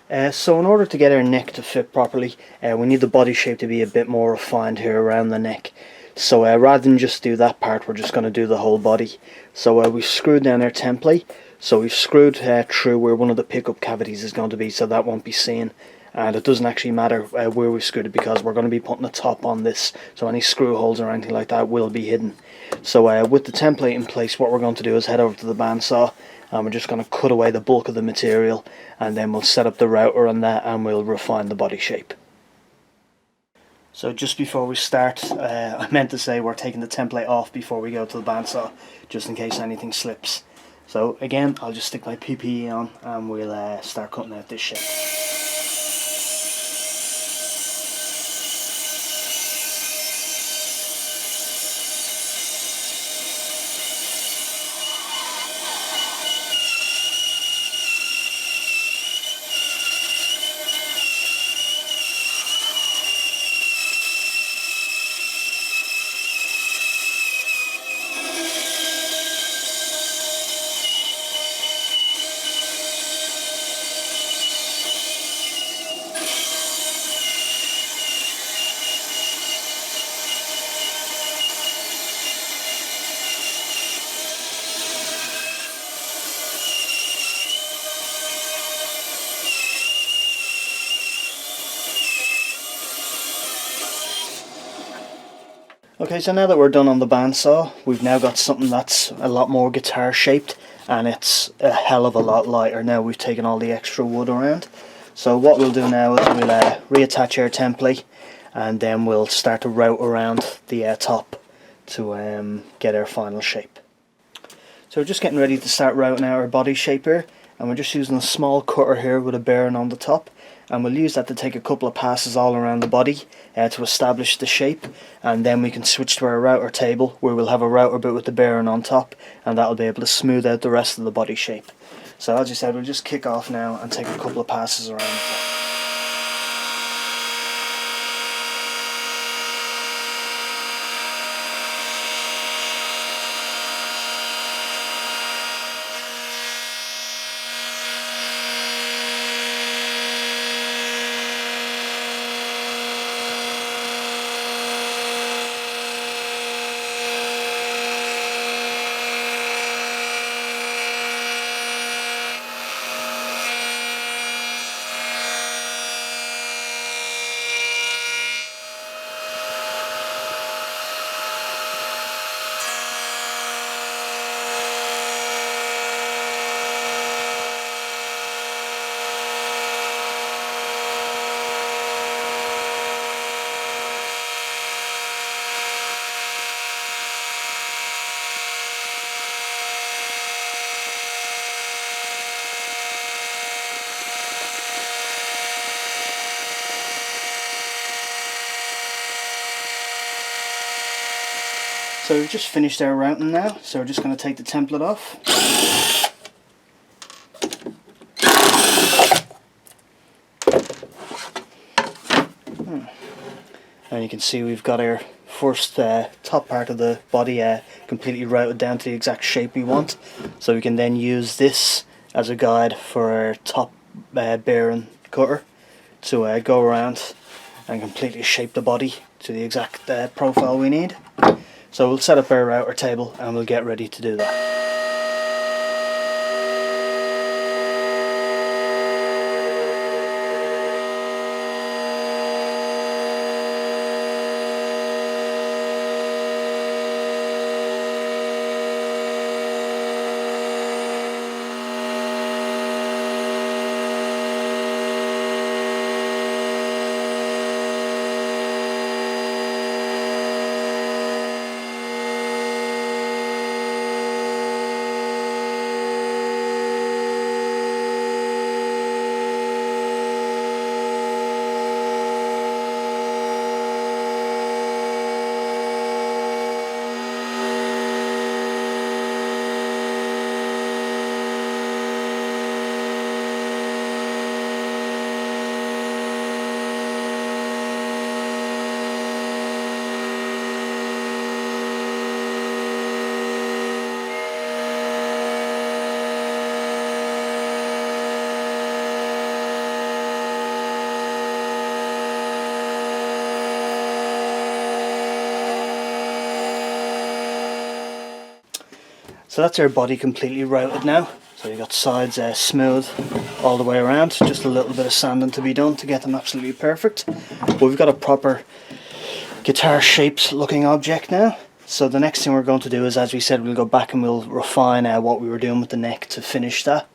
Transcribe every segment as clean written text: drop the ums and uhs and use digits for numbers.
So in order to get our neck to fit properly, we need the body shape to be a bit more refined here around the neck. So rather than just do that part, we're just going to do the whole body. So we've screwed down our template. So we've screwed through where one of the pickup cavities is going to be, so that won't be seen. And it doesn't actually matter where we've screwed it, because we're going to be putting a top on this, so any screw holes or anything like that will be hidden. So with the template in place, what we're going to do is head over to the bandsaw, and we're just going to cut away the bulk of the material, and then we'll set up the router on that and we'll refine the body shape. So just before we start, I meant to say we're taking the template off before we go to the bandsaw, just in case anything slips. So again, I'll just stick my PPE on and we'll start cutting out this shape. Okay, so now that we're done on the bandsaw, we've now got something that's a lot more guitar shaped, and it's a hell of a lot lighter now we've taken all the extra wood around. So what we'll do now is we'll reattach our template, and then we'll start to route around the top to get our final shape. So we're just getting ready to start routing out our body shape here, and we're just using a small cutter here with a bearing on the top, and we'll use that to take a couple of passes all around the body to establish the shape, and then we can switch to our router table where we'll have a router bit with the bearing on top, and that'll be able to smooth out the rest of the body shape. So as I said, we'll just kick off now and take a couple of passes around the top. So we've just finished our routing now, so we're just going to take the template off. And you can see we've got our first top part of the body completely routed down to the exact shape we want. So we can then use this as a guide for our top bearing cutter to go around and completely shape the body to the exact profile we need. So we'll set up our router table and we'll get ready to do that. So that's our body completely routed now. So you've got sides smooth all the way around, just a little bit of sanding to be done to get them absolutely perfect. But we've got a proper guitar shaped looking object now. So the next thing we're going to do is, as we said, we'll go back and we'll refine what we were doing with the neck to finish that,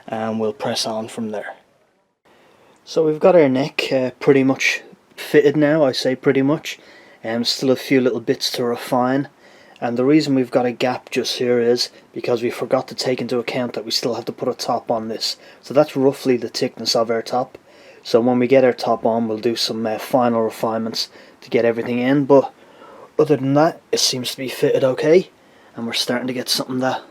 and we'll press on from there. So we've got our neck pretty much fitted now. I say pretty much, still a few little bits to refine. And the reason we've got a gap just here is because we forgot to take into account that we still have to put a top on this. So that's roughly the thickness of our top. So when we get our top on, we'll do some final refinements to get everything in. But other than that, it seems to be fitted okay. And we're starting to get something that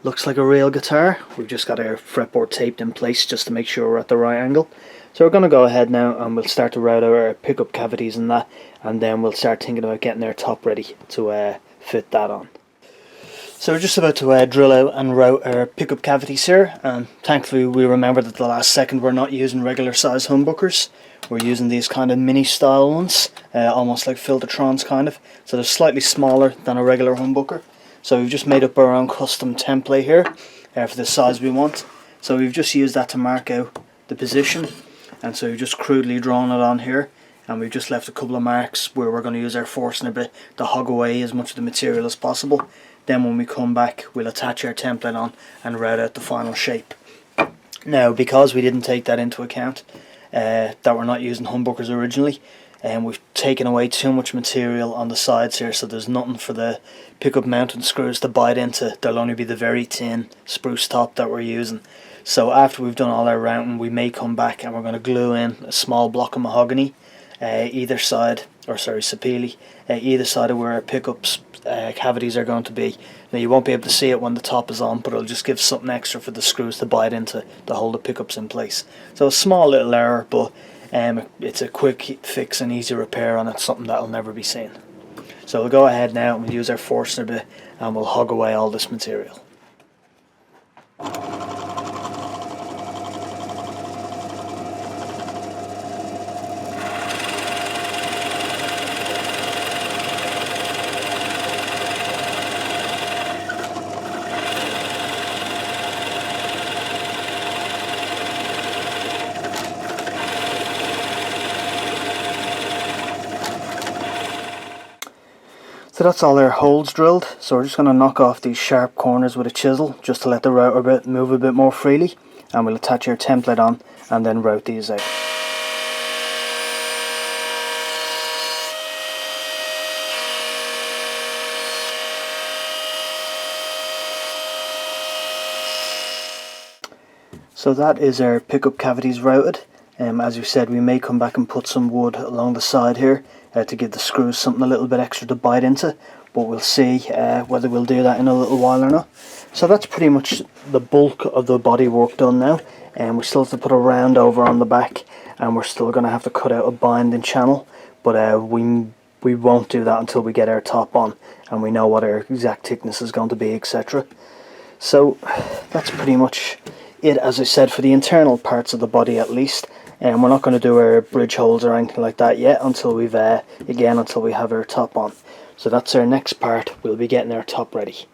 looks like a real guitar. We've just got our fretboard taped in place just to make sure we're at the right angle. So we're going to go ahead now and we'll start to route out our pickup cavities and that. And then we'll start thinking about getting our top ready to fit that on. So we're just about to drill out and route our pickup cavities here, and thankfully we remembered at the last second we're not using regular size humbuckers. We're using these kind of mini style ones, almost like Filtertrons kind of, so they're slightly smaller than a regular humbucker. So we've just made up our own custom template here for the size we want. So we've just used that to mark out the position, and so we've just crudely drawn it on here. And we've just left a couple of marks where we're going to use our Forstner bit to hog away as much of the material as possible. Then when we come back, we'll attach our template on and route out the final shape. Now, because we didn't take that into account, that we're not using humbuckers originally, and we've taken away too much material on the sides here, so there's nothing for the pickup mounting screws to bite into. There'll only be the very thin spruce top that we're using. So after we've done all our routing, we may come back and we're going to glue in a small block of mahogany either side, or sorry, sapele, either side of where our pickups cavities are going to be. Now you won't be able to see it when the top is on, but it'll just give something extra for the screws to bite into to hold the pickups in place. So a small little error, but it's a quick fix and easy repair on it, something that'll never be seen. So we'll go ahead now and we'll use our Forstner bit and we'll hog away all this material. So that's all our holes drilled, so we're just going to knock off these sharp corners with a chisel just to let the router bit move a bit more freely, and we'll attach our template on and then route these out. So that is our pickup cavities routed. As we said, we may come back and put some wood along the side here to give the screws something a little bit extra to bite into, but we'll see whether we'll do that in a little while or not. So that's pretty much the bulk of the body work done now, and we still have to put a round over on the back, and we're still going to have to cut out a binding channel, but we won't do that until we get our top on and we know what our exact thickness is going to be, etc. So that's pretty much it, as I said, for the internal parts of the body at least. And we're not going to do our bridge holes or anything like that yet until we've until we have our top on. So that's our next part. We'll be getting our top ready.